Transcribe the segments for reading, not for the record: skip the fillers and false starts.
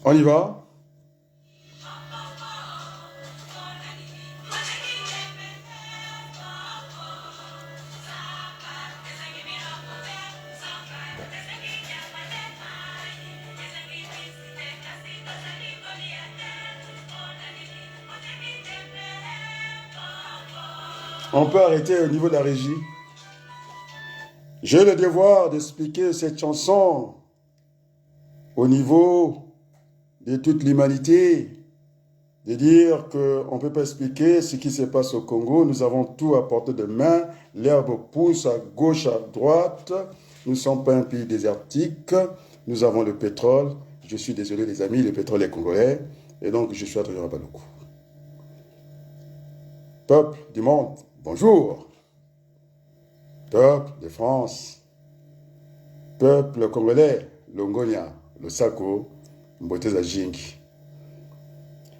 On y va? On peut arrêter au niveau de la régie. J'ai le devoir d'expliquer cette chanson au niveau de toute l'humanité, de dire qu'on ne peut pas expliquer ce qui se passe au Congo. Nous avons tout à portée de main. L'herbe pousse à gauche, à droite. Nous ne sommes pas un pays désertique. Nous avons le pétrole. Je suis désolé les amis, le pétrole est congolais. Et donc je suis Adrien Rabaloukou. Peuple du monde, bonjour. Peuple de France, peuple congolais, Longonia, le Sako, Mboteza Jing.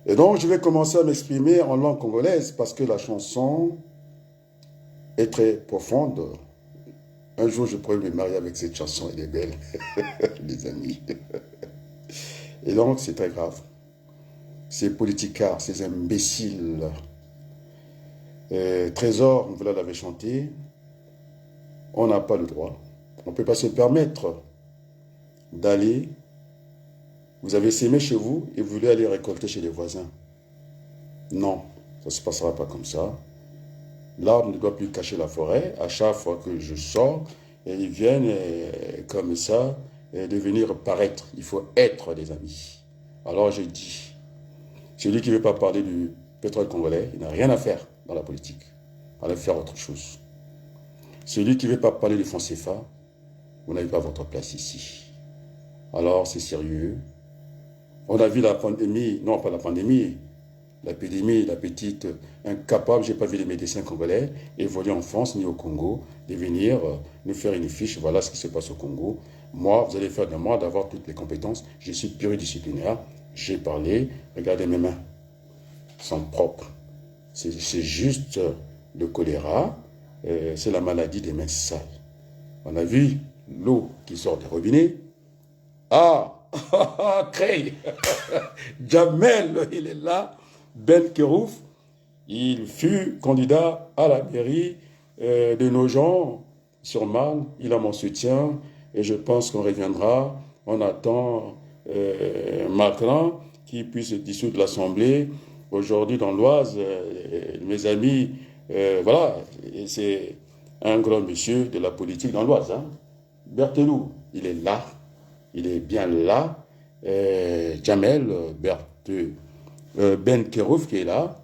Et donc, je vais commencer à m'exprimer en langue congolaise parce que la chanson est très profonde. Un jour, je pourrais me marier avec cette chanson, elle est belle, les amis. Et donc, c'est très grave. Ces politicards, ces imbéciles. Trésor, vous l'avez chanté, on n'a pas le droit. On ne peut pas se permettre d'aller. Vous avez sémé chez vous et vous voulez aller récolter chez les voisins. Non, ça ne se passera pas comme ça. L'arbre ne doit plus cacher la forêt. À chaque fois que je sors, et ils viennent comme ça devenir paraître. Il faut être des amis. Alors je dis, celui qui ne veut pas parler du pétrole congolais, il n'a rien à faire dans la politique. Allez faire autre chose. Celui qui ne veut pas parler du franc CFA, vous n'avez pas votre place ici. Alors c'est sérieux. On a vu la pandémie, non pas la pandémie, l'épidémie, la petite incapable, je n'ai pas vu les médecins congolais évoluer en France ni au Congo, de venir nous faire une fiche, voilà ce qui se passe au Congo. Moi, vous allez faire de moi d'avoir toutes les compétences, je suis pluridisciplinaire, j'ai parlé, regardez mes mains, sont propres. C'est juste le choléra, c'est la maladie des mains sales. On a vu l'eau qui sort des robinets. Ah, Cray, Jamel, il est là. Ben Kerouf, il fut candidat à la mairie de Nogent sur Marne. Il a mon soutien et je pense qu'on reviendra. On attend Macron qui puisse dissoudre l'Assemblée. Aujourd'hui dans l'Oise, mes amis, voilà, c'est un grand monsieur de la politique dans l'Oise. Hein. Berthelou, il est là. Il est bien là. Jamel, Ben Kerouf qui est là.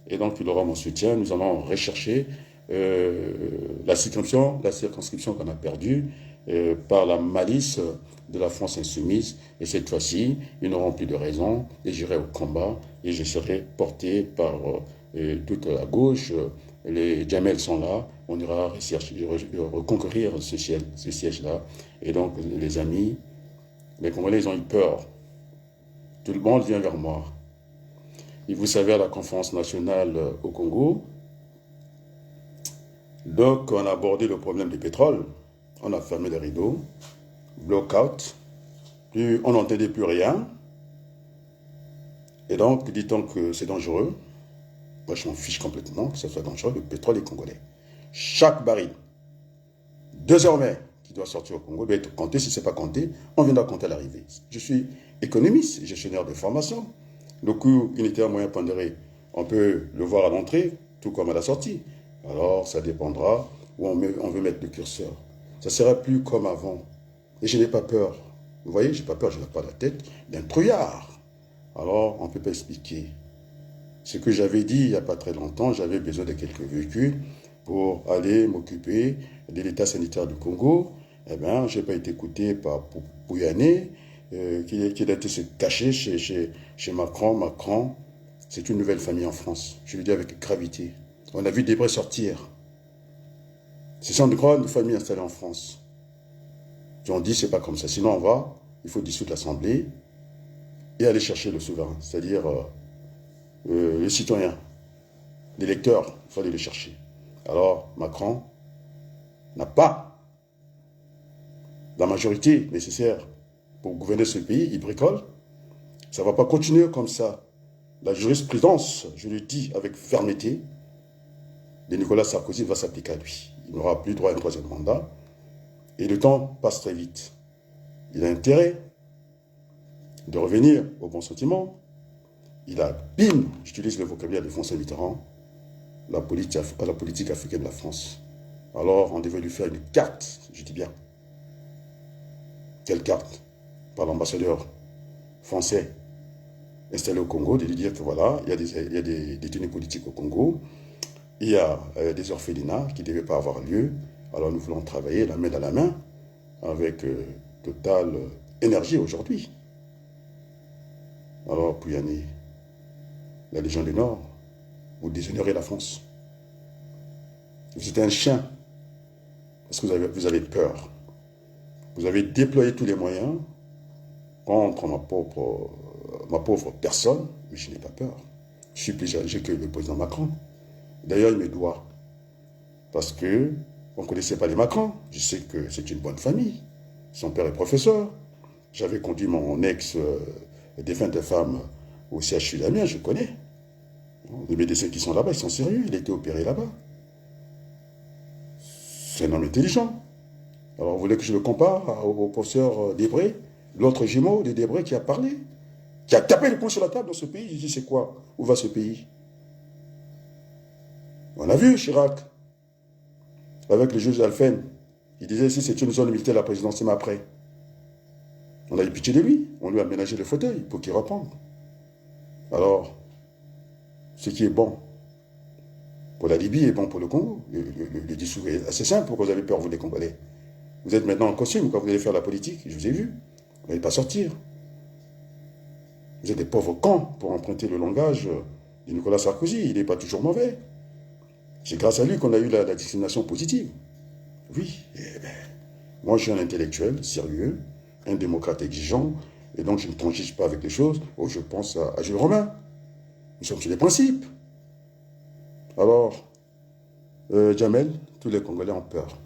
Et donc, il aura mon soutien. Nous allons rechercher la circonscription qu'on a perdue par la malice de la France insoumise. Et cette fois-ci, ils n'auront plus de raison. Et j'irai au combat. Et je serai porté par toute la gauche. Les Jamel sont là. On ira reconquérir ce siège-là. Et donc, les amis, les Congolais, ils ont eu peur. Tout le monde vient vers moi. Et vous savez, à la conférence nationale au Congo, donc on a abordé le problème du pétrole. On a fermé les rideaux, block-out, on n'entendait plus rien. Et donc, dit-on que c'est dangereux. Moi, je m'en fiche complètement que ce soit dangereux. Le pétrole est congolais. Chaque baril, désormais, qui doit sortir au Congo, doit être compté. Si ce n'est pas compté, on viendra compter à l'arrivée. Je suis économiste, gestionnaire de formation. Le coût unitaire moyen pondéré, on peut le voir à l'entrée, tout comme à la sortie. Alors, ça dépendra où on veut mettre le curseur. Ça ne sera plus comme avant. Et je n'ai pas peur. Vous voyez, je n'ai pas peur, je n'ai pas la tête d'un trouillard. Alors, on ne peut pas expliquer. Ce que j'avais dit il n'y a pas très longtemps, j'avais besoin de quelques véhicules pour aller m'occuper de l'état sanitaire du Congo. Eh bien, je n'ai pas été écouté par Pouyanné, qui a été se cacher chez Macron. Macron, c'est une nouvelle famille en France. Je le dis avec gravité. On a vu Debré sortir. Ce sont de grandes familles installées en France. Ils ont dit, c'est pas comme ça. Sinon, il faut dissoudre l'Assemblée et aller chercher le souverain, c'est-à-dire le citoyen, l'électeur. Il faut aller le chercher. Alors, Macron n'a pas la majorité nécessaire pour gouverner ce pays. Il bricole. Ça ne va pas continuer comme ça. La jurisprudence, je le dis avec fermeté, de Nicolas Sarkozy va s'appliquer à lui. Il n'aura plus droit à un troisième mandat. Et le temps passe très vite. Il a intérêt de revenir au bon sentiment. Il a, bim, j'utilise le vocabulaire de François Mitterrand, la politique africaine de la France. Alors, on devait lui faire une carte, je dis bien. Quelle carte? Par l'ambassadeur français installé au Congo, de lui dire que voilà, il y a des détenus politiques au Congo, il y a des orphelinats qui ne devaient pas avoir lieu, alors nous voulons travailler la main dans la main avec totale énergie aujourd'hui. Alors, Pouyanné, la Légion du Nord, vous déshonorez la France. Vous êtes un chien, parce que vous avez peur. Vous avez déployé tous les moyens contre ma pauvre personne, mais je n'ai pas peur. Je suis plus âgé que le président Macron. D'ailleurs, il me doit. Parce que on ne connaissait pas les Macron. Je sais que c'est une bonne famille. Son père est professeur. J'avais conduit mon ex-défunte femme au CHU d'Amiens, je connais. Les médecins qui sont là-bas, ils sont sérieux. Il a été opéré là-bas. C'est un homme intelligent. Alors, vous voulez que je le compare au professeur Debré, l'autre jumeau de Debré qui a parlé, qui a tapé le poing sur la table dans ce pays. Il dit, c'est quoi? Où va ce pays? On a vu Chirac, avec le juge Alphen. Il disait, si c'est une zone militaire, la présidence, c'est après. On a eu pitié de lui. On lui a aménagé le fauteuil pour qu'il reprenne. Alors, ce qui est bon pour la Libye est bon pour le Congo. Le discours est assez simple. Pourquoi vous avez peur, vous, les Congolais? Vous êtes maintenant en costume quand vous allez faire la politique. Je vous ai vu. Vous n'allez pas sortir. Vous êtes des pauvres cons pour emprunter le langage de Nicolas Sarkozy. Il n'est pas toujours mauvais. C'est grâce à lui qu'on a eu la discrimination positive. Oui. Eh ben, moi, je suis un intellectuel sérieux, un démocrate exigeant, et donc je ne transige pas avec les choses. Oh, je pense à Jules Romain. Nous sommes sur des principes. Alors, Jamel, tous les Congolais ont peur.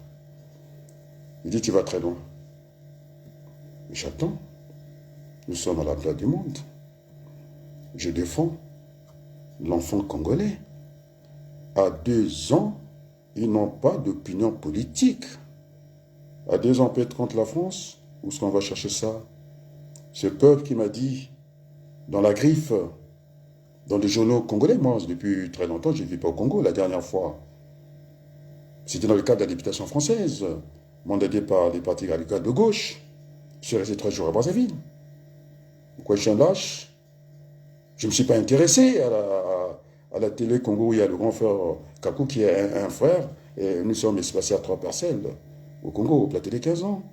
Il dit, tu vas très loin. Mais j'attends. Nous sommes à la place du monde. Je défends l'enfant congolais. À 2 ans, ils n'ont pas d'opinion politique. À 2 ans, on peut être contre la France. Où est-ce qu'on va chercher ça? Ce peuple qui m'a dit, dans la griffe, dans les journaux congolais, moi, depuis très longtemps, je ne vis pas au Congo. La dernière fois, c'était dans le cadre de la députation française, mandatée par les partis radicaux de gauche. Je suis resté 3 jours à Brazzaville. Pourquoi je suis un lâche? Je ne me suis pas intéressé à la télé Congo où il y a le grand frère Kakou qui est un frère. Et nous sommes espacés à 3 parcelles au Congo, au plateau des 15 ans.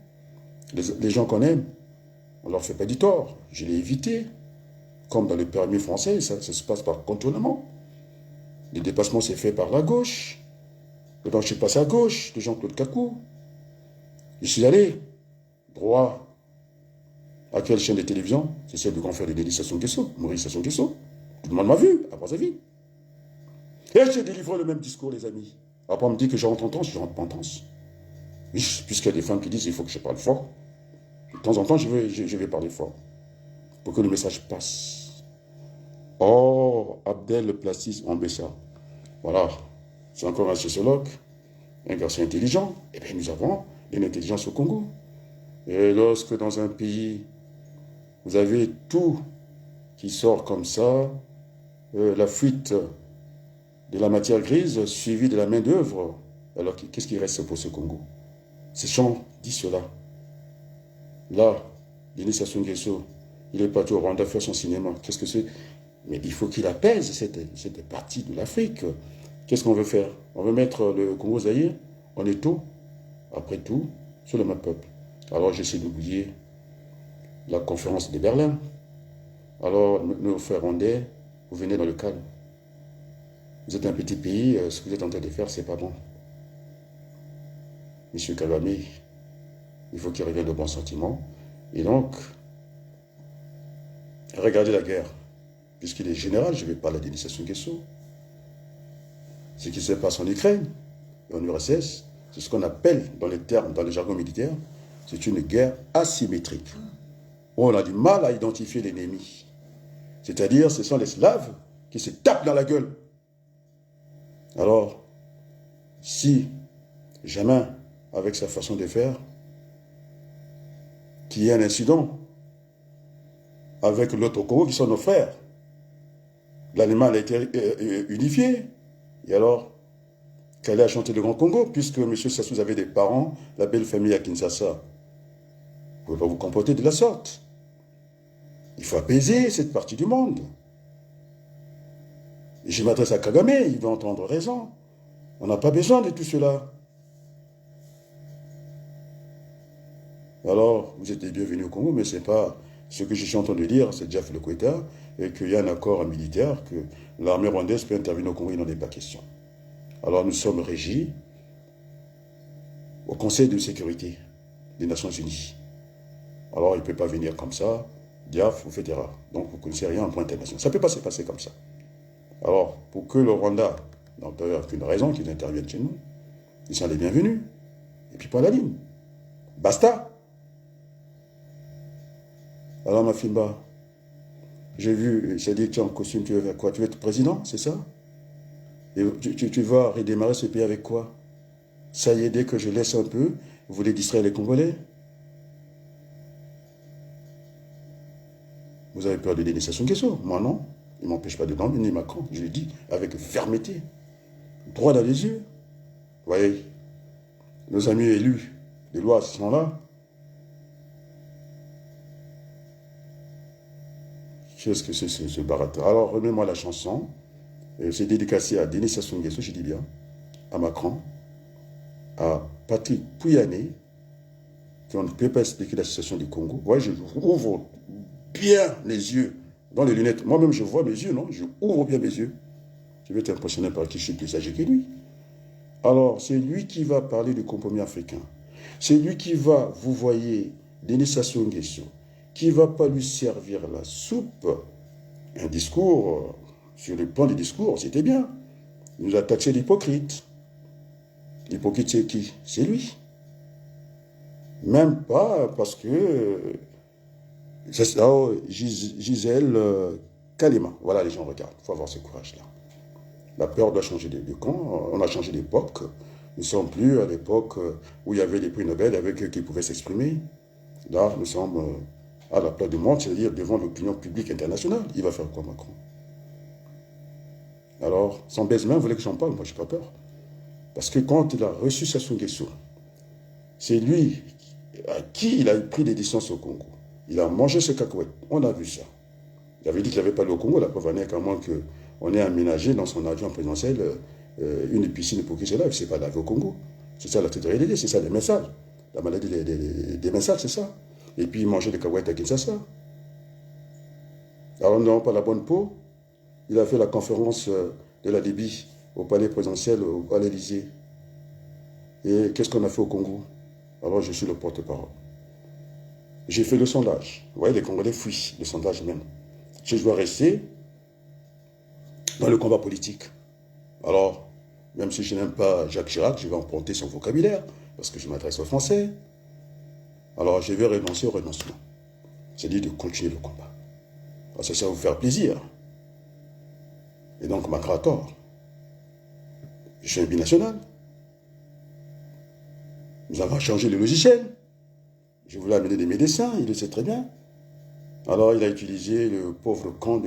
Les gens qu'on aime, on ne leur fait pas du tort. Je l'ai évité. Comme dans le permis français, ça se passe par contournement. Le dépassement s'est fait par la gauche. Et donc je suis passé à gauche de Jean-Claude Kakou. Je suis allé droit. À quelle chaîne de télévision? C'est celle du grand frère de Denis Sassou Nguesso, Maurice Sassou Nguesso. Tout le monde m'a vu à Brazzaville. Et j'ai délivré le même discours, les amis. Après, on me dit que je rentre en transe, je rentre pas en transe. Oui, puisqu'il y a des femmes qui disent qu'il faut que je parle fort. De temps en temps, je vais parler fort. Pour que le message passe. Oh, Abdel Plassis Ambessa. Voilà. C'est encore un sociologue, un garçon intelligent. Eh bien, nous avons une intelligence au Congo. Et lorsque dans un pays, vous avez tout qui sort comme ça, la fuite de la matière grise suivie de la main d'œuvre, alors qu'est-ce qui reste pour ce Congo? Ces gens disent cela. Là, Denis Sassou Nguesso, il est parti au Rwanda faire son cinéma. Qu'est-ce que c'est? Mais il faut qu'il apaise cette partie de l'Afrique. Qu'est-ce qu'on veut faire? On veut mettre le Congo Zaïre en étau, après tout, sur le même peuple. Alors j'essaie d'oublier la conférence de Berlin. Alors nos frères rwandais, vous venez dans le calme. Vous êtes un petit pays, ce que vous êtes en train de faire, c'est pas bon. Monsieur Kagame, il faut qu'il revienne au bon sentiment. Et donc, regardez la guerre. Puisqu'il est général, je vais parler de Denis Sassou Nguesso. Ce qui se passe en Ukraine et en URSS, c'est ce qu'on appelle, dans les termes, dans le jargon militaire, c'est une guerre asymétrique. On a du mal à identifier l'ennemi. C'est-à-dire, ce sont les Slaves qui se tapent dans la gueule. Alors, si jamais, avec sa façon de faire, qu'il y ait un incident avec l'autre Congo qui sont nos frères, l'animal a été unifié. Et alors, qu'elle a chanté le Grand Congo, puisque M. Sassou avait des parents, la belle famille à Kinshasa. Vous ne pouvez pas vous comporter de la sorte. Il faut apaiser cette partie du monde. Et je m'adresse à Kagame, il va entendre raison. On n'a pas besoin de tout cela. Alors, vous êtes les bienvenus au Congo, mais ce n'est pas ce que je suis en train de dire, c'est Jeff Le Koueta, et qu'il y a un accord militaire, que l'armée rwandaise peut intervenir au Congo, il n'en est pas question. Alors, nous sommes régis au Conseil de sécurité des Nations Unies. Alors, il ne peut pas venir comme ça, Diaf, vous faites erreur. Donc, vous ne connaissez rien en point international. Ça ne peut pas se passer comme ça. Alors, pour que le Rwanda, n'a aucune raison qu'ils interviennent chez nous, ils sont les bienvenus. Et puis, pas la ligne. Basta. Alors, ma Fimba, j'ai vu, j'ai dit que tu es en costume, tu veux faire quoi? Tu veux être président, c'est ça? Et tu vas redémarrer ce pays avec quoi? Ça y est, dès que je laisse un peu, vous voulez distraire les Congolais? Vous avez peur de Denis Sassou Nguesso? Moi non. Il ne m'empêche pas de nommer Macron. Je le dis avec fermeté. Droit dans les yeux. Vous voyez, nos amis élus de l'Ouest sont là. Qu'est-ce que c'est ce baratin? Alors, remets-moi la chanson. C'est dédicacé à Denis Sassou Nguesso, je dis bien, à Macron, à Patrick Pouyanné, qui on ne peut pas expliquer la situation du Congo. Vous voyez, je ouvre bien les yeux dans les lunettes. Moi-même, je vois mes yeux, non? Je ouvre bien mes yeux. Je vais être impressionné par qui je suis plus âgé que lui. Alors, c'est lui qui va parler du compromis africain. C'est lui qui va, vous voyez, Denis Sassou Nguesso, qui ne va pas lui servir la soupe. Un discours, sur le plan des discours, c'était bien. Il nous a taxé d'hypocrite. L'hypocrite, c'est qui? C'est lui. Même pas parce que... c'est ça, Gisèle Kalima. Voilà, les gens regardent. Il faut avoir ce courage-là. La peur doit changer de camp. On a changé d'époque. Nous ne sommes plus à l'époque où il y avait les prix Nobel avec eux qui pouvaient s'exprimer. Là, nous sommes à la place du monde, c'est-à-dire devant l'opinion publique internationale. Il va faire quoi, Macron? Alors, son baise-main, vous voulez que j'en parle? Moi, je n'ai pas peur. Parce que quand il a reçu Sassou Nguesso, c'est lui à qui il a pris des distances au Congo. Il a mangé ce cacahuète. On a vu ça. Il avait dit qu'il n'avait pas allé au Congo. La preuve en est qu'à moins qu'on ait aménagé dans son avion présidentiel une piscine pour qu'il se lave. Ce n'est pas lavé au Congo. C'est ça la trésorerie, c'est ça les messages. La maladie des messages, c'est ça. Et puis il mangeait des cacahuètes à Kinshasa. Alors nous n'avons pas la bonne peau. Il a fait la conférence de la Libye au palais présidentiel, à l'Élysée. Et qu'est-ce qu'on a fait au Congo? Alors je suis le porte-parole. J'ai fait le sondage. Vous voyez, les Congolais fuient le sondage même. Je dois rester dans le combat politique. Alors, même si je n'aime pas Jacques Chirac, je vais emprunter son vocabulaire, parce que je m'adresse aux Français. Alors, je vais renoncer au renoncement. C'est-à-dire de continuer le combat. Parce que ça va vous faire plaisir. Et donc, Macron a tort. Je suis un binational. Nous avons changé le logiciel. Je voulais amener des médecins, il le sait très bien. Alors, il a utilisé le pauvre camp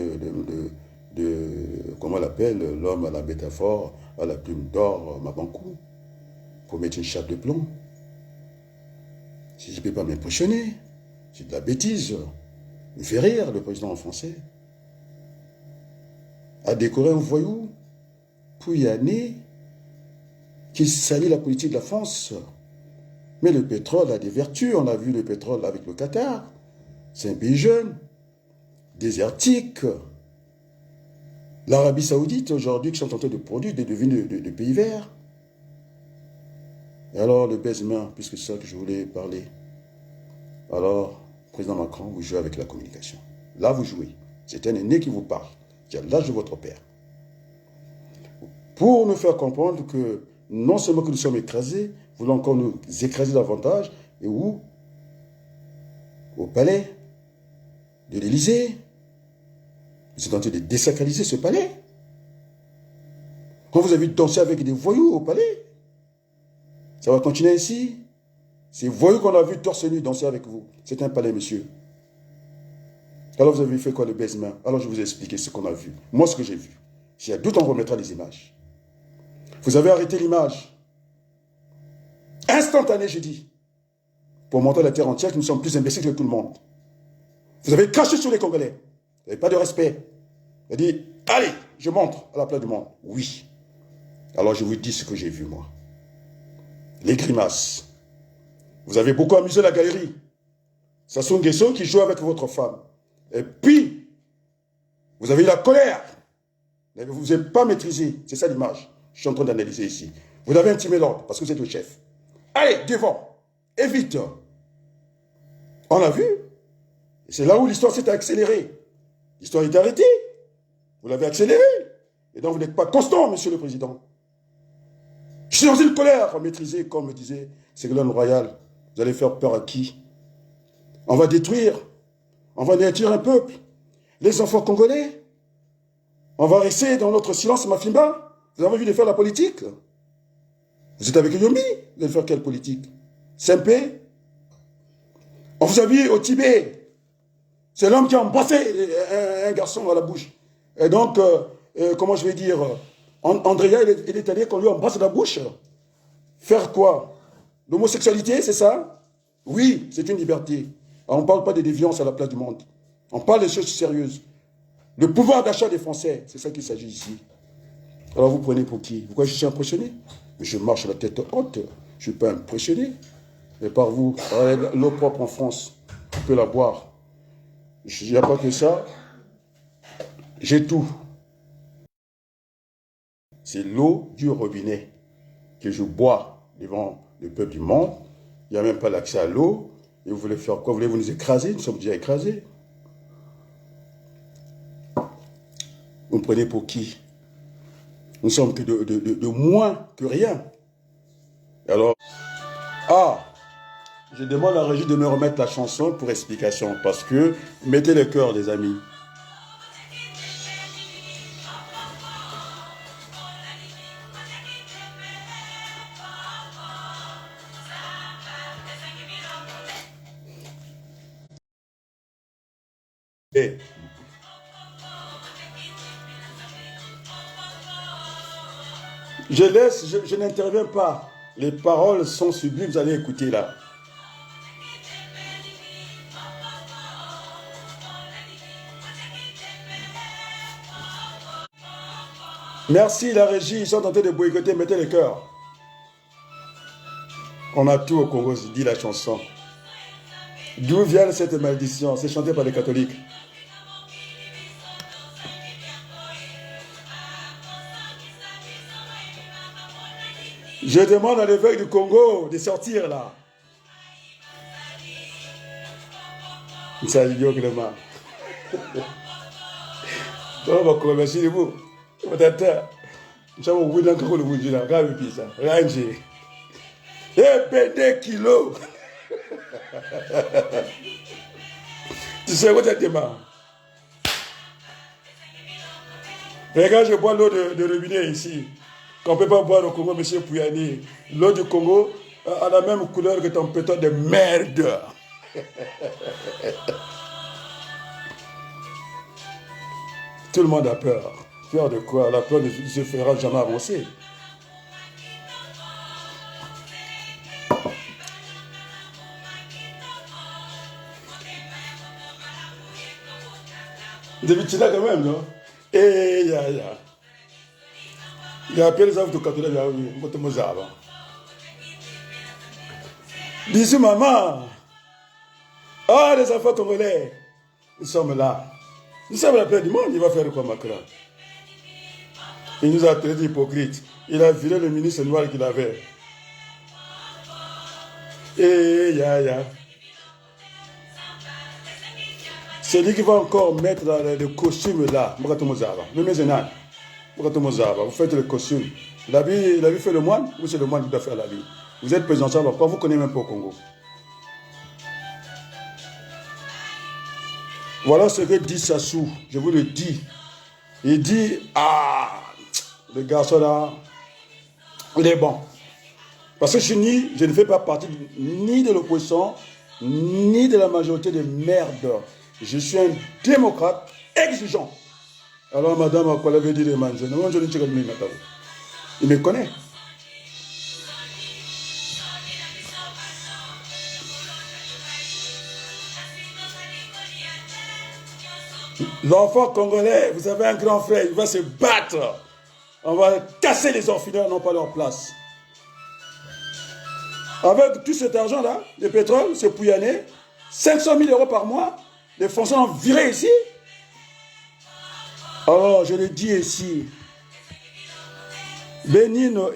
comment on l'appelle, l'homme à la métaphore, à la plume d'or, Mabankou, pour mettre une chape de plomb. Si je ne peux pas m'impressionner, c'est de la bêtise. Il me fait rire, le président français. A décoré un voyou, Pouyanné, qui salit la politique de la France. Mais le pétrole a des vertus. On a vu le pétrole avec le Qatar. C'est un pays jeune, désertique. L'Arabie Saoudite, aujourd'hui, qui sont en train de produire des devises de pays verts. Et alors, le baise-main, puisque c'est ça que je voulais parler. Alors, président Macron, vous jouez avec la communication. Là, vous jouez. C'est un aîné qui vous parle, qui a l'âge de votre père. Pour nous faire comprendre que non seulement que nous sommes écrasés, vous voulez encore nous écraser davantage, et où? Au palais de l'Élysée. Vous êtes en train de désacraliser ce palais. Quand vous avez dansé avec des voyous au palais, ça va continuer ainsi. Ces voyous qu'on a vu torse nu danser avec vous, c'est un palais, monsieur. Alors vous avez fait quoi, le baise-main? Alors je vais vous expliquer ce qu'on a vu. Moi, ce que j'ai vu. S'il y a doute, on remettra les images. Vous avez arrêté l'image. Instantané, j'ai dit. Pour montrer à la terre entière que nous sommes plus imbéciles que tout le monde. Vous avez craché sur les Congolais. Vous n'avez pas de respect. Vous avez dit, allez, je montre à la place du monde. Oui. Alors je vous dis ce que j'ai vu, moi. Les grimaces. Vous avez beaucoup amusé la galerie. Sassou Nguesso qui joue avec votre femme. Et puis, vous avez eu la colère. Vous ne vous êtes pas maîtrisé. C'est ça l'image. Je suis en train d'analyser ici. Vous avez intimé l'ordre parce que vous êtes le chef. Allez, devant. Et vite. On a vu. C'est là où l'histoire s'est accélérée. L'histoire est arrêtée. Vous l'avez accélérée. Et donc vous n'êtes pas constant, monsieur le président. Je suis dans une colère maîtrisée, comme me disait Ségolène Royal. Vous allez faire peur à qui? On va détruire. On va anéantir un peuple. Les enfants congolais. On va rester dans notre silence, Mafimba. Vous avez envie de faire la politique? Vous êtes avec Yomi. Vous allez faire quelle politique? Simpé. On vous a vu au Tibet. C'est l'homme qui a embrassé un garçon à la bouche. Et donc, comment je vais dire, Andrea, il est allé qu'on lui embrasse la bouche. Faire quoi? L'homosexualité, c'est ça? Oui, c'est une liberté. On ne parle pas de déviance à la place du monde. On parle des choses sérieuses. Le pouvoir d'achat des Français, c'est ça qu'il s'agit ici. Alors vous prenez pour qui? Pourquoi je suis impressionné? Mais je marche la tête haute. Je ne suis pas impressionné. Et par vous, l'eau propre en France, on peut la boire. Il n'y a pas que ça. J'ai tout. C'est l'eau du robinet que je bois devant le peuple du monde. Il n'y a même pas l'accès à l'eau. Et vous voulez faire quoi? Voulez-vous nous écraser? Nous sommes déjà écrasés. Vous me prenez pour qui? Nous sommes que de moins que rien. Et alors, je demande à la régie de me remettre la chanson pour explication. Parce que, mettez le cœur, les amis. Et je laisse, je n'interviens pas. Les paroles sont sublimes, vous allez écouter là. Merci la régie, ils sont en train de boycotter, mettez le cœur. On a tout au Congo, dit la chanson. D'où vient cette malédiction? C'est chanté par les catholiques. Je demande à l'évêque du Congo de sortir là. Ça y est, Clément. Donc, on va remercier vous. Peut-être. Nous sommes au bout d'un coup de vous dire, regarde ça. Ranger. Et PD kilos. Tu sais où tu es marre. Regarde, je bois l'eau de robinet ici. Qu'on ne peut pas boire au Congo, monsieur Pouyani. L'eau du Congo a la même couleur que ton pétard de merde. Tout le monde a peur. Peur de quoi? La peur ne se fera jamais avancer. David, là quand même, non? Eh, ya. Il a appelé les enfants de catholiques, il a dit, bisous maman. Ah, les enfants congolais. Nous sommes là. Nous sommes la paix du monde. Il va faire quoi, Macron? Il nous a traités d'hypocrites. Il a viré le ministre noir qu'il avait. Eh, ya. C'est lui qui va encore mettre le costume là. Vous faites le costume. L'habit fait le moine ou c'est le moine qui doit faire l'habit? Vous êtes présentable encore, vous ne connaissez même pas au Congo. Voilà ce que dit Sassou, je vous le dis. Il dit, ah, le garçon là, il est bon. Parce que je ne fais pas partie ni de l'opposition, ni de la majorité de merde. Je suis un démocrate exigeant. Alors madame, à quoi l'avait dit les manches? Il me connaît. L'enfant congolais, vous avez un grand frère, il va se battre. On va casser les orphelins, non pas leur place. Avec tout cet argent-là, le pétrole, c'est pouyanné, 500 000 euros par mois, les Français ont viré ici. Alors, je le dis ici, Bénin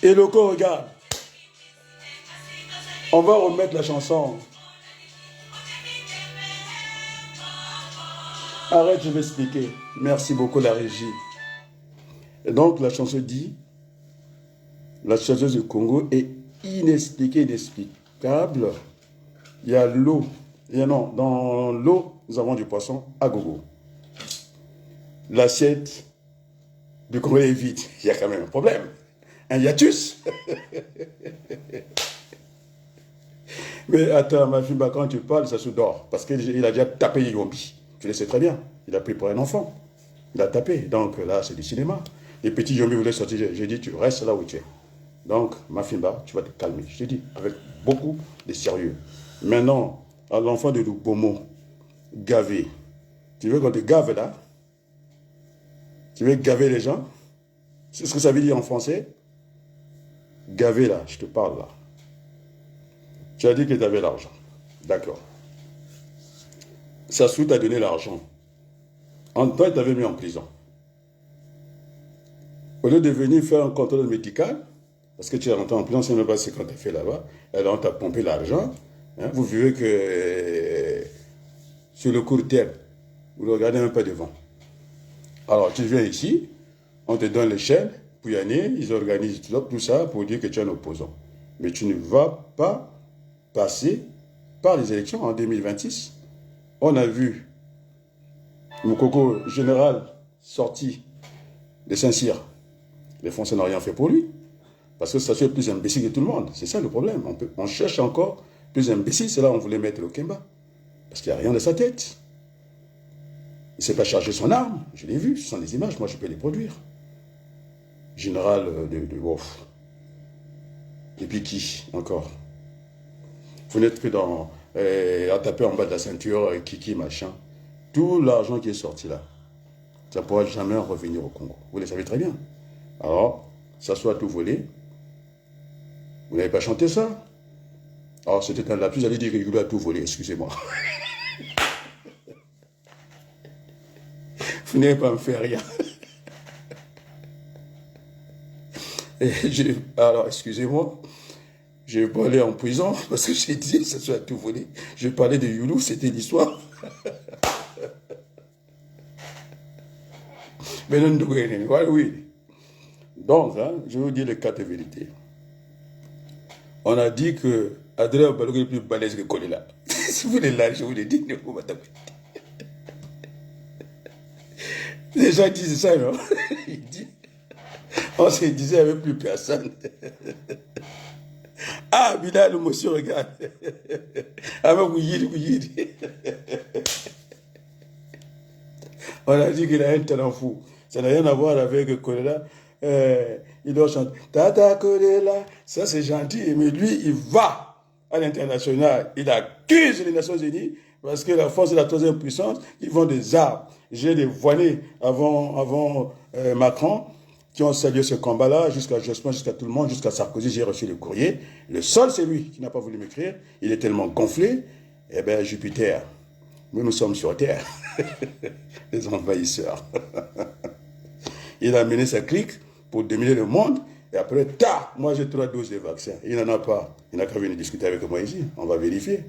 et Loco, regarde, on va remettre la chanson. Arrête, je vais expliquer. Merci beaucoup la régie. Et donc, la chanson dit, la chanson du Congo est inexpliquée, inexplicable. Il y a l'eau. Non, dans l'eau, nous avons du poisson à gogo. L'assiette du Congo est vide. Il y a quand même un problème. Un hiatus. Mais attends, ma fille, quand tu parles, ça se dort. Parce qu'il a déjà tapé Yombi. Tu le sais très bien. Il a pris pour un enfant. Il a tapé. Donc là, c'est du cinéma. Les petits Yombi voulaient sortir. J'ai dit, tu restes là où tu es. Donc, ma fille, tu vas te calmer. Je te dis, avec beaucoup de sérieux. Maintenant, à l'enfant de Lubomo, gavé. Tu veux qu'on te gave là? Tu veux gaver les gens? C'est ce que ça veut dire en français? Gaver là, je te parle là. Tu as dit que tu avais l'argent. D'accord. Sassou t'a donné l'argent. En toi, il t'avait mis en prison. Au lieu de venir faire un contrôle médical, parce que tu es rentré en prison, c'est même pas ce qu'on t'a fait là-bas, alors on t'a pompé l'argent. Hein, vous vivez que sur le court terme, vous ne regardez même pas devant. Alors tu viens ici, on te donne l'échelle, puis ils organisent tout ça pour dire que tu es un opposant. Mais tu ne vas pas passer par les élections en 2026. On a vu Moukoko général sorti de Saint-Cyr. Les Français n'ont rien fait pour lui. Parce que ça est plus imbécile que tout le monde. C'est ça le problème. On cherche encore plus imbécile. C'est là où on voulait mettre le Kemba. Parce qu'il n'y a rien de sa tête. Il ne s'est pas chargé son arme. Je l'ai vu. Ce sont des images. Moi, je peux les produire. Général de Wolf. Et puis qui encore? Vous n'êtes que dans... à taper en bas de la ceinture, Kiki, machin. Tout l'argent qui est sorti là, ça ne pourra jamais revenir au Congo. Vous le savez très bien. Alors, ça soit tout volé. Vous n'avez pas chanté ça? Alors, c'était un lapsus. J'allais dire que Youlou a tout volé. Excusez-moi. Vous n'avez pas me faire rien. Alors, excusez-moi. Je vais pas aller en prison parce que j'ai dit que ça soit tout volé. Je parlais de Youlou, c'était l'histoire. Mais non, oui. Donc, hein, je vais vous dire les quatre vérités. On a dit que Adrien Balogun est plus balèze que Kolela. Si vous voulez là, je vous l'ai dit, ne vous pas taper. Les gens disent ça, non? On se disait avec plus personne. Ah, Bilal, le monsieur, regarde. Ah, mais oui. On a dit qu'il a un talent fou. Ça n'a rien à voir avec Kolela. Il doit chanter Tata Kolela. Ça, c'est gentil. Mais lui, il va à l'international. Il accuse les Nations Unies parce que la France est la troisième puissance. Ils vendent des armes. J'ai des voyants avant Macron qui ont salué ce combat-là, jusqu'à Jospin, jusqu'à tout le monde, jusqu'à Sarkozy. J'ai reçu le courrier. Le seul, c'est lui qui n'a pas voulu m'écrire. Il est tellement gonflé. Eh bien, Jupiter, nous sommes sur Terre. Les envahisseurs. Il a mené sa clique pour dominer le monde. Et après, moi j'ai 3 doses de vaccin. Il n'en a pas. Il n'a qu'à venir discuter avec moi ici. On va vérifier.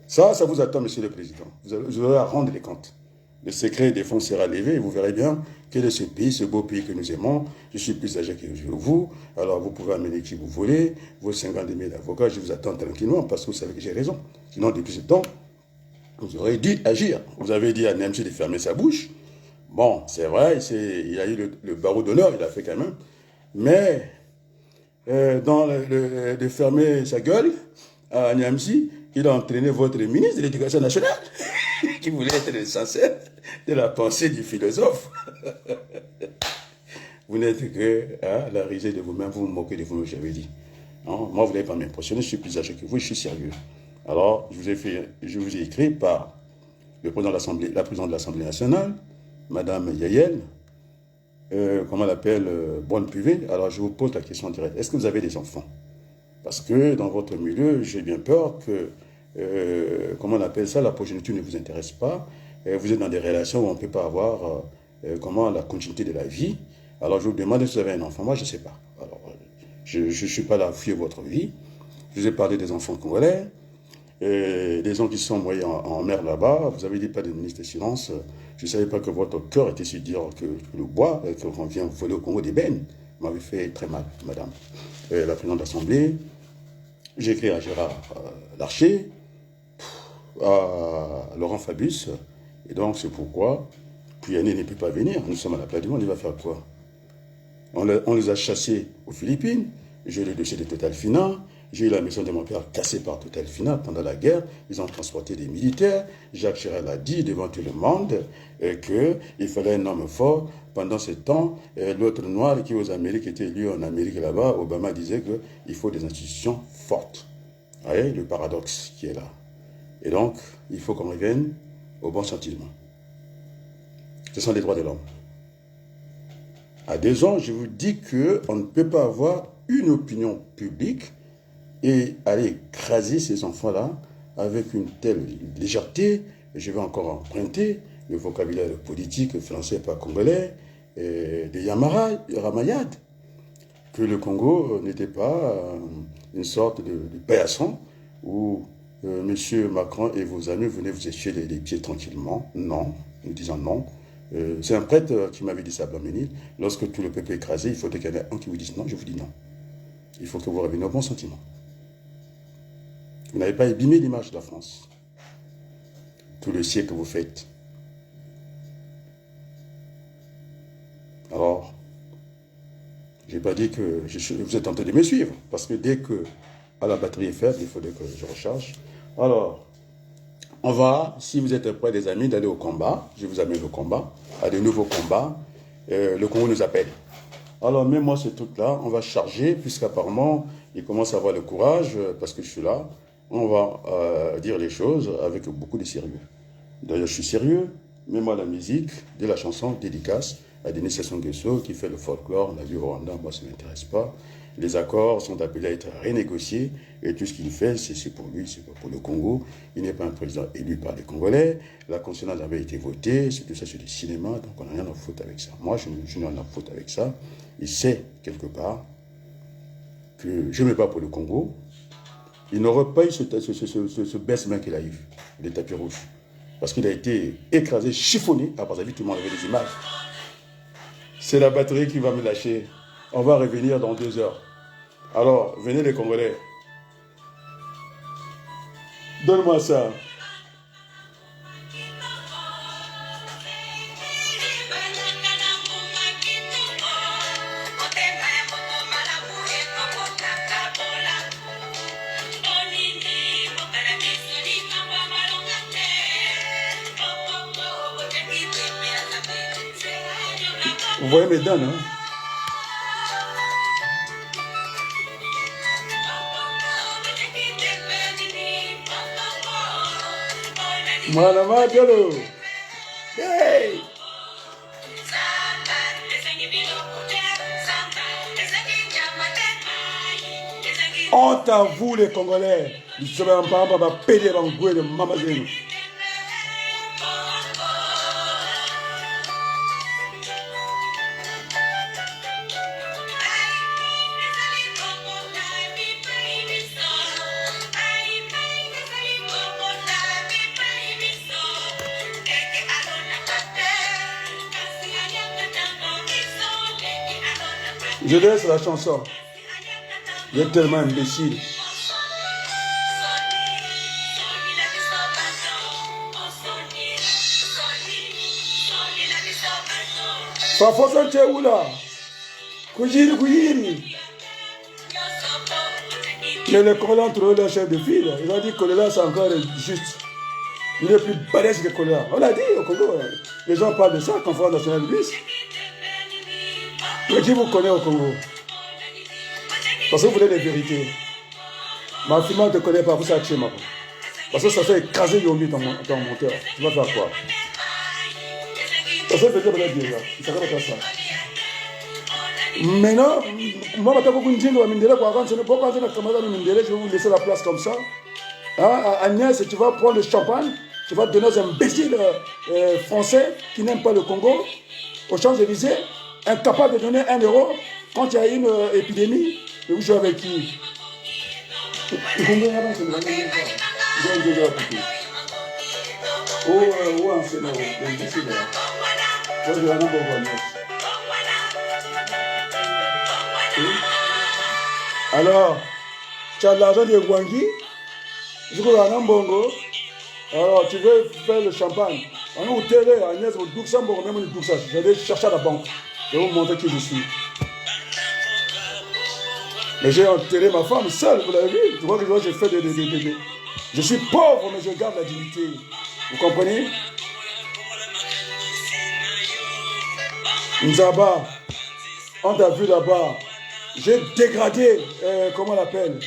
Ça vous attend, monsieur le président. Vous aurez à rendre les comptes. Le secret des fonds sera levé et vous verrez bien quel est ce pays, ce beau pays que nous aimons. Je suis plus âgé que vous. Alors vous pouvez amener qui vous voulez. Vos 50 000 avocats, je vous attends tranquillement parce que vous savez que j'ai raison. Sinon, depuis ce temps, Vous aurez dû agir. Vous avez dit à Niamsi de fermer sa bouche. Bon, c'est vrai, il a eu le barreau d'honneur, il a fait quand même. Mais de fermer sa gueule à Niamsi, il a entraîné votre ministre de l'Éducation nationale, qui voulait être le censeur de la pensée du philosophe. Vous n'êtes que la risée de vous-même, vous vous moquez de vous-même, j'avais dit. Non, moi, vous n'avez pas m'impressionner, je suis plus âgé que vous, je suis sérieux. Alors, je vous ai écrit par le président de l'Assemblée, la présidente de l'Assemblée nationale, Madame Yayel, comment on l'appelle, Bonne Puvé. Alors, je vous pose la question directe. Est-ce que vous avez des enfants? Parce que dans votre milieu, j'ai bien peur que, comment on appelle ça, la progéniture ne vous intéresse pas. Vous êtes dans des relations où on ne peut pas avoir comment la continuité de la vie. Alors, je vous demande si vous avez un enfant. Moi, je ne sais pas. Alors, je ne suis pas là à fuir votre vie. Je vous ai parlé des enfants congolais, des gens qui sont envoyés en mer là-bas. Vous avez dit pas de ministre des Finances. Je ne savais pas que votre cœur était si dur que le bois, qu'on vient voler au Congo des bennes. Vous m'avez fait très mal, madame. La présidente de l'Assemblée. J'ai écrit à Gérard Larcher, à Laurent Fabius. Et donc, c'est pourquoi Puyane ne peut pas venir. Nous sommes à la place du monde. Il va faire quoi? On les a chassés aux Philippines. J'ai eu le dossier de Total Fina. J'ai eu la maison de mon père cassée par Total Fina pendant la guerre. Ils ont transporté des militaires. Jacques Chirac a dit devant tout le monde qu'il fallait un homme fort. Pendant ce temps, l'autre noir qui aux Amériques était élu en Amérique là-bas, Obama disait qu'il faut des institutions fortes. Vous voyez le paradoxe qui est là. Et donc, il faut qu'on revienne au bon sentiment. Ce sont les droits de l'homme. À 2 ans, je vous dis qu'on ne peut pas avoir une opinion publique et aller écraser ces enfants-là avec une telle légèreté. Je vais encore emprunter le vocabulaire politique français pas congolais, des Ramayad, que le Congo n'était pas une sorte de paillasson où M. Macron et vos amis venaient vous échier les pieds tranquillement. Non, nous disons non. C'est un prêtre qui m'avait dit ça à Blamini. Lorsque tout le peuple est écrasé, il faut qu'il y en ait un qui vous dise non, je vous dis non. Il faut que vous reveniez au bon sentiment. Vous n'avez pas abîmé l'image de la France. Tout le siècle que vous faites. Alors, je n'ai pas dit que vous êtes en train de me suivre, parce que dès que la batterie est faible, il faudrait que je recharge. Alors, on va, si vous êtes prêts, les amis, d'aller au combat. Je vous amène au combat, à de nouveaux combats. Le Congo nous appelle. Alors, même moi, ce truc-là, on va charger, puisqu'apparemment, il commence à avoir le courage, parce que je suis là. On va dire les choses avec beaucoup de sérieux. D'ailleurs, je suis sérieux. Mets-moi la musique de la chanson dédicace à Denis Sassou Nguesso qui fait le folklore. On a vu au Rwanda, moi, ça ne m'intéresse pas. Les accords sont appelés à être renégociés et tout ce qu'il fait, c'est pour lui, c'est pas pour le Congo. Il n'est pas un président élu par les Congolais. La conscience avait été votée, c'est tout ça, c'est du cinéma, donc on n'a rien à foutre avec ça. Moi, je n'ai rien à foutre avec ça. Il sait, quelque part, que je ne me bats pour le Congo. Il n'aurait pas eu ce baisse-main qu'il a eu, les tapis rouges. Parce qu'il a été écrasé, chiffonné. Ah, vous avez vu, tout le monde avait des images. C'est la batterie qui va me lâcher. On va revenir dans 2 heures. Alors, venez les Congolais. Donne-moi ça. Vous voyez mes dents, hein? Malama Diallo. Hey! Honte à vous les Congolais. Vous savez un peu va péder dans le goût de Mamazénou. Je laisse la chanson. Il est tellement imbécile. Fafosa Tcheoula. Kouyiri. Mais le Kola entre eux, le chef de file, ils ont dit que Kola c'est encore juste. Il est plus balèze que Kola. On l'a dit au Congo. Les gens parlent de ça, comme Front National de Luce. Mais qui vous connaît au Congo? Parce que vous voulez les vérités. Ma fille ne te connaît pas, vous savez chez moi. Parce que ça fait écraser Yomi ton monteur. Tu vas faire quoi? Ça fait dire déjà. Il s'arrête à ça. Maintenant, moi, je vais vous laisser la place comme ça. Hein, Agnès, tu vas prendre le champagne, tu vas donner aux imbéciles français qui n'aiment pas le Congo, aux Champs-Élysées, incapable de donner 1 euro quand il y a une épidémie. Et vous jouez avec qui? Alors, tu as de l'argent de Gwangi, alors tu veux faire le champagne. On a télé, Agnès, au Luxembourg, même au Luxembourg. Je vais chercher à la banque. Je vais vous montrer qui je suis. Mais j'ai enterré ma femme seule, vous l'avez vu. Tu vois que j'ai fait des. Je suis pauvre, mais je garde la dignité. Vous comprenez? Nzaba, on t'a vu là-bas. J'ai dégradé, comment on l'appelle,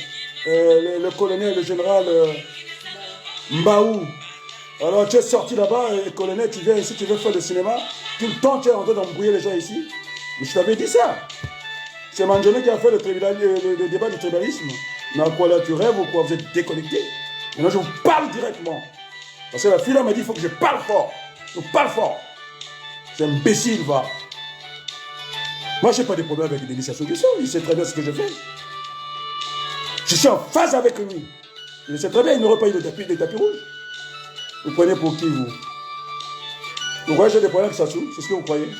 le colonel, le général Mbaou. Alors tu es sorti là-bas, le colonel, tu viens ici, tu veux faire le cinéma. Tout le temps, tu es en train d'embrouiller les gens ici. Mais je t'avais dit ça. C'est Manjoné qui a fait le débat du tribalisme. Mais à quoi là, tu rêves ou quoi? Vous êtes déconnecté. Maintenant, je vous parle directement. Parce que la fille là m'a dit, il faut que je parle fort. Je parle fort. C'est imbécile, va. Moi, je n'ai pas de problème avec l'initiation du son. Il sait très bien ce que je fais. Je suis en phase avec lui. Il sait très bien, il n'aurait pas eu de tapis rouge. Vous prenez pour qui, vous? Vous voyez, j'ai des problèmes avec Sassou, c'est ce que vous croyez.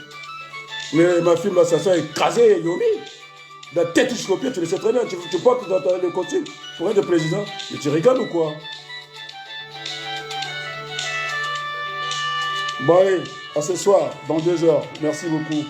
Mais ma fille, là, Sassou a écrasé Yomi. La tête jusqu'au pied, tu le sais très bien. Tu portes dans le costume pour être président. Mais tu rigoles ou quoi? Bon, allez, à ce soir, dans 2 heures. Merci beaucoup.